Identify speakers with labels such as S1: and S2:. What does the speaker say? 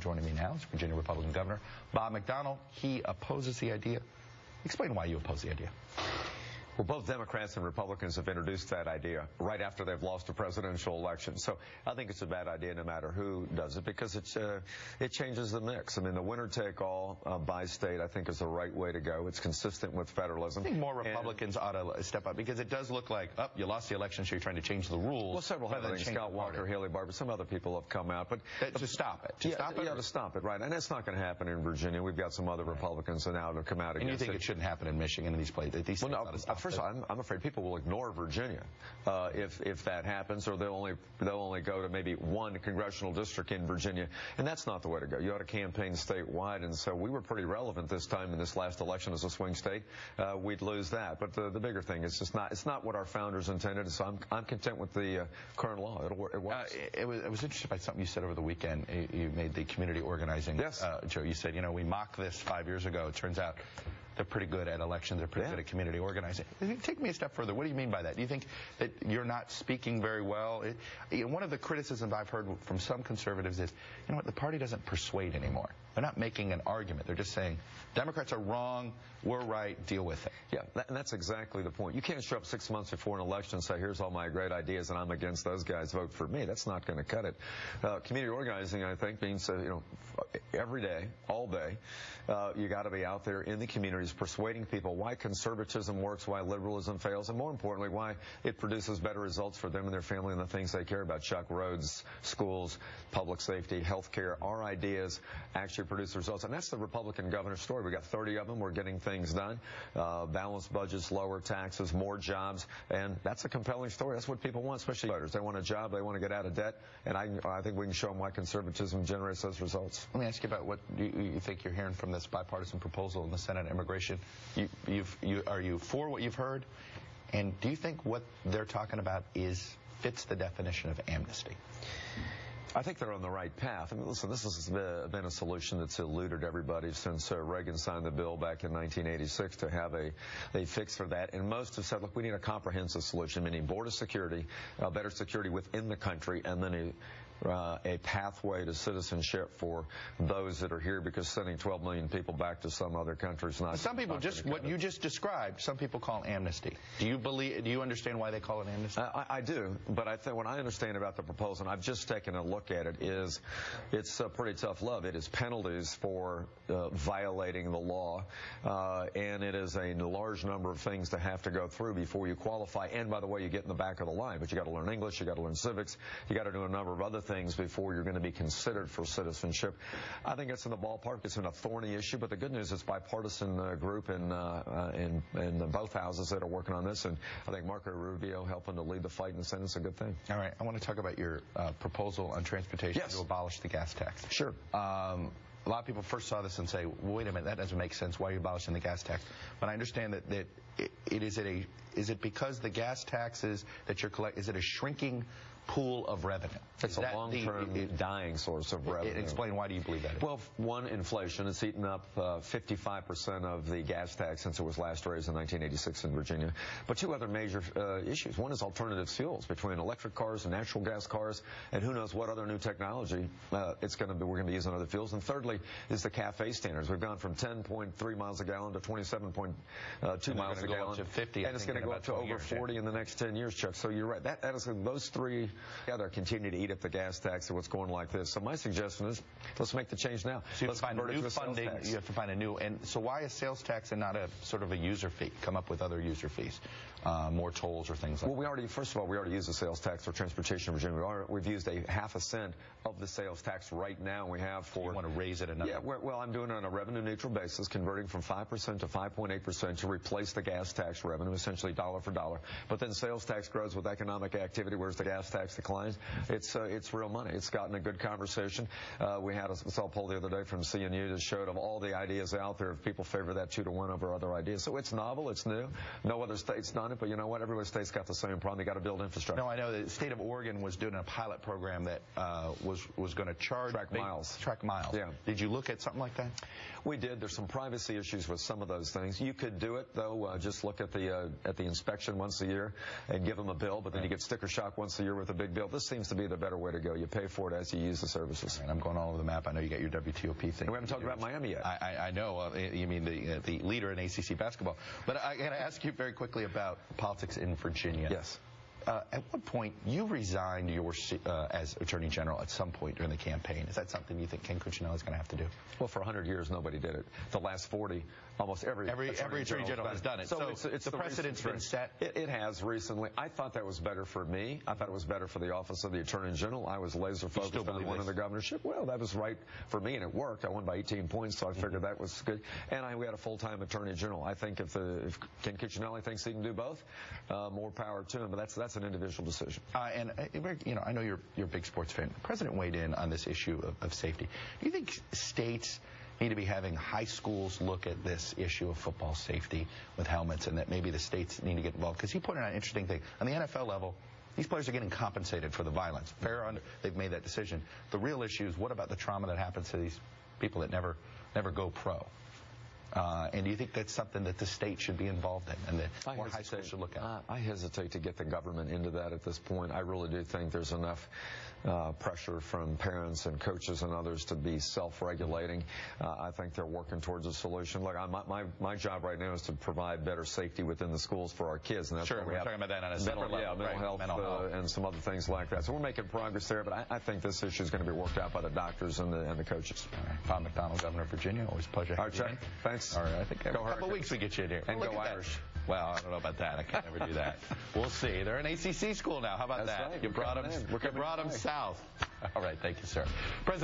S1: Joining me now is Virginia Republican Governor Bob McDonnell. He opposes the idea. Explain why you oppose the idea.
S2: Well, both Democrats and Republicans have introduced that idea right after they've lost a presidential election. So I think it's a bad idea no matter who does it, because it changes the mix. I mean, the winner-take-all by state, I think, is the right way to go. It's consistent with federalism.
S1: I think more Republicans ought to step up, because it does look like, you lost the election, so you're trying to change the rules.
S2: Well, several have. Scott Walker, Haley Barbour, some other people have come out. But
S1: to stop it.
S2: To stop it, right. And that's not going to happen in Virginia. We've got some other Republicans that now have come out against it.
S1: And you think it shouldn't happen in Michigan and these places?
S2: Well, no, first of all, I'm afraid people will ignore Virginia if that happens, or they'll only go to maybe one congressional district in Virginia, and that's not the way to go. You ought to campaign statewide, and so we were pretty relevant this time in this last election as a swing state. We'd lose that, but the bigger thing is it's not what our founders intended. So I'm content with the current law. It works.
S1: I was interested by something you said over the weekend. You made the community organizing.
S2: Yes.
S1: Joe, you said, we mocked this 5 years ago. It turns out they're pretty good at elections. They're pretty good at community organizing. Take me a step further. What do you mean by that? Do you think that you're not speaking very well? One of the criticisms I've heard from some conservatives is, the party doesn't persuade anymore. They're not making an argument. They're just saying, Democrats are wrong, we're right, deal with it.
S2: Yeah, and that's exactly the point. You can't show up 6 months before an election and say, here's all my great ideas and I'm against those guys, vote for me. That's not going to cut it. Community organizing, I think, means, every day, all day, you got to be out there in the communities persuading people why conservatism works, why liberalism fails, and more importantly, why it produces better results for them and their family and the things they care about. Chuck, roads, schools, public safety, health care. Our ideas actually produce results, and that's the Republican governor's story. We got 30 of them. We're getting things done. Balanced budgets, lower taxes, more jobs, and that's a compelling story. That's what people want, especially voters. They want a job. They want to get out of debt, and I think we can show them why conservatism generates those results.
S1: Let me ask you about what you think you're hearing from this bipartisan proposal in the Senate immigration. Are you for what you've heard? And do you think what they're talking about fits the definition of amnesty?
S2: I think they're on the right path. I mean, listen, this has been a solution that's eluded everybody since Reagan signed the bill back in 1986 to have a fix for that. And most have said, look, we need a comprehensive solution, meaning border security, better security within the country, and then a pathway to citizenship for those that are here, because sending 12 million people back to some other country is not.
S1: Some people what you just described, some people call amnesty. Do you understand why they call it amnesty?
S2: I do, but I think what I understand about the proposal, and I've just taken a look at it, is it's a pretty tough love. It is penalties for violating the law, and it is a large number of things to have to go through before you qualify. And by the way, you get in the back of the line, but you got to learn English, you got to learn civics, you got to do a number of other things before you're going to be considered for citizenship. I think it's in the ballpark. It's in a thorny issue, but the good news is it's bipartisan group in both houses that are working on this, and I think Marco Rubio helping to lead the fight in the Senate is a good thing.
S1: All right, I want to talk about your proposal on transportation to abolish the gas tax.
S2: Sure.
S1: A lot of people first saw this and say, well, wait a minute, that doesn't make sense. Why are you abolishing the gas tax? But I understand that is it because the gas taxes that you're collecting, is it a shrinking pool of revenue?
S2: It's a long-term dying source of revenue.
S1: Explain, why do you believe that?
S2: Well, one, inflation. It's eaten up 55% of the gas tax since it was last raised in 1986 in Virginia. But two other major issues. One is alternative fuels between electric cars and natural gas cars, and who knows what other new technology we're going to be using other fuels. And thirdly is the CAFE standards. We've gone from 10.3 miles a gallon to 27.2 miles a gallon.
S1: To 50,
S2: and it's going to go up to over 40 in the next 10 years, Chuck. So you're right. That is those three together continue to eat up the gas tax and what's going like this. So my suggestion is, let's make the change now.
S1: So
S2: let's
S1: find new funding. You have to find a new. And so why a sales tax and not a sort of a user fee? Come up with other user fees, more tolls or things like that.
S2: Well, first of all, we already use the sales tax for transportation in Virginia. We've used a half a cent of the sales tax right now. We have for.
S1: You want to raise it another?
S2: Yeah. Well, I'm doing it on a revenue-neutral basis, converting from 5% to 5.8% to replace the gas tax revenue, essentially dollar for dollar. But then sales tax grows with economic activity, whereas the gas tax declines. It's real money. It's gotten a good conversation. We had a poll the other day from CNU that showed of all the ideas out there, if people favor that 2-to-1 over other ideas. So it's novel, it's new. No other state's done it. it, but you know what? Every state's got the same problem. They got to build infrastructure.
S1: No, I know the state of Oregon was doing a pilot program that was going to charge
S2: track miles.
S1: Track miles.
S2: Yeah.
S1: Did you look at something like that?
S2: We did. There's some privacy issues with some of those things. You could do it though. Just look at the inspection once a year and give them a bill, but then you get sticker shock once a year with a big bill. This seems to be the better way to go. You pay for it as you use the services.
S1: And I'm going all over the map. I know you got your WTOP thing.
S2: And we haven't talked about Miami yet.
S1: I know. You mean the leader in ACC basketball. But I got to ask you very quickly about politics in Virginia.
S2: Yes.
S1: At what point you resigned as Attorney General at some point during the campaign? Is that something you think Ken Cuccinelli is going to have to do?
S2: Well, for 100 years, nobody did it. The last 40, almost every Attorney General has done it.
S1: So it's the precedent's been set?
S2: It has recently. I thought that was better for me. I thought it was better for the office of the Attorney General. I was laser focused on winning the governorship. Well, that was right for me, and it worked. I won by 18 points, so I figured that was good. And we had a full-time Attorney General. I think if Ken Cuccinelli thinks he can do both, more power to him. But that's an individual decision.
S1: And I know you're a big sports fan. The president weighed in on this issue of safety. Do you think states need to be having high schools look at this issue of football safety with helmets, and that maybe the states need to get involved? Because he pointed out an interesting thing. On the NFL level, these players are getting compensated for the violence. They've made that decision. The real issue is, what about the trauma that happens to these people that never go pro? And do you think that's something that the state should be involved in, and that more high schools should look at?
S2: I hesitate to get the government into that at this point. I really do think there's enough pressure from parents and coaches and others to be self-regulating. I think they're working towards a solution. Look, my job right now is to provide better safety within the schools for our kids, and that's
S1: sure. We're talking about that on a separate level,
S2: mental health, and some other things like that. So we're making progress there, but I think this issue is going to be worked out by the doctors and the coaches.
S1: All right. Tom McDonnell, Governor of Virginia. Always a pleasure.
S2: All right, Chuck. Thanks.
S1: All right, I think every couple of weeks we get you in here.
S2: And go Irish.
S1: Well, I don't know about that. I can never do that. We'll see. They're an ACC school now. How about that?
S2: Right.
S1: You brought them south. All right, thank you, sir. President